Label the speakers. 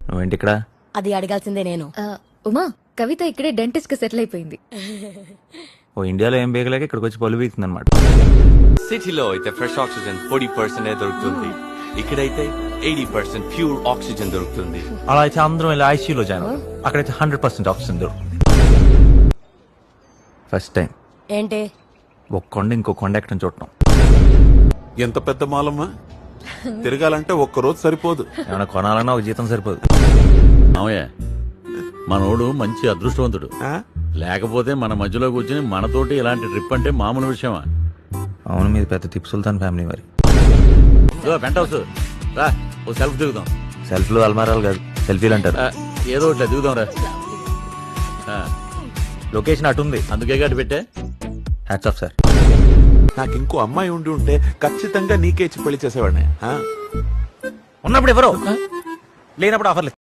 Speaker 1: నువ్వేంటి ఇక్కడ?
Speaker 2: అది అడగాల్సిందే నేను.
Speaker 3: ఉమా, కవిత ఇక్కడే డెంటిస్ట్ కి సెటిల్ అయిపోయింది.
Speaker 1: ఓ ఇండియాలో ఏం బేగలేక ఇక్కడికి వచ్చి పళ్ళు బీగుతుంది అనమాట.
Speaker 4: సిటీలో అయితే ఫ్రెష్ ఆక్సిజన్ 40% దొరుకుతుంది, ఇక్కడైతే 80% ప్యూర్ ఆక్సిజన్ దొరుకుతుంది.
Speaker 1: అలా అయితే అందరం ఇలా ఐసీయూలో జాయిన్ అవుతాం. అక్కడైతే 100% ఆక్సిజన్ దొరుకుతుంది. ఫస్ట్ టైం
Speaker 2: ఏంటి?
Speaker 1: ఒక కొండ ఇంకో కొండ ఎక్కడం చూడటం.
Speaker 5: ఎంత పెద్ద మాలమ్మా, తిరగాలంటే ఒక్కరోజు సరిపోదు.
Speaker 1: ఏమైనా కొనాలన్నా ఒక జీతం సరిపోదు.
Speaker 6: మామయ్య, మనోడు మంచి అదృష్టవంతుడు.
Speaker 5: ఆ?
Speaker 6: లేకపోతే మన మధ్యలో కూర్చుని మనతోటి ఇలాంటి ట్రిప్ అంటే మామూలు విషయమా?
Speaker 1: అవును, మీది పెద్ద టిప్ సుల్తాన్ ఫ్యామిలీ మరి.
Speaker 6: పెంట్ హౌస్ రా, ఓ సెల్ఫ్ దిగుదాం.
Speaker 1: సెల్ఫ్లు అల్మారాలు కాదు, సెల్ఫీలు అంటారు.
Speaker 6: ఏదో ఇట్లా దిగుదాం రా.
Speaker 1: లొకేషన్ అటు ఉంది,
Speaker 6: అందుకే గట్టి పెట్టే.
Speaker 1: Hats off sir.
Speaker 5: నాకు ఇంకో అమ్మాయి ఉండి ఉంటే ఖచ్చితంగా నీకే ఇచ్చి పెళ్లి చేసేవాడిని.
Speaker 1: ఉన్నప్పుడు ఎవరో లేనప్పుడు ఆఫర్లు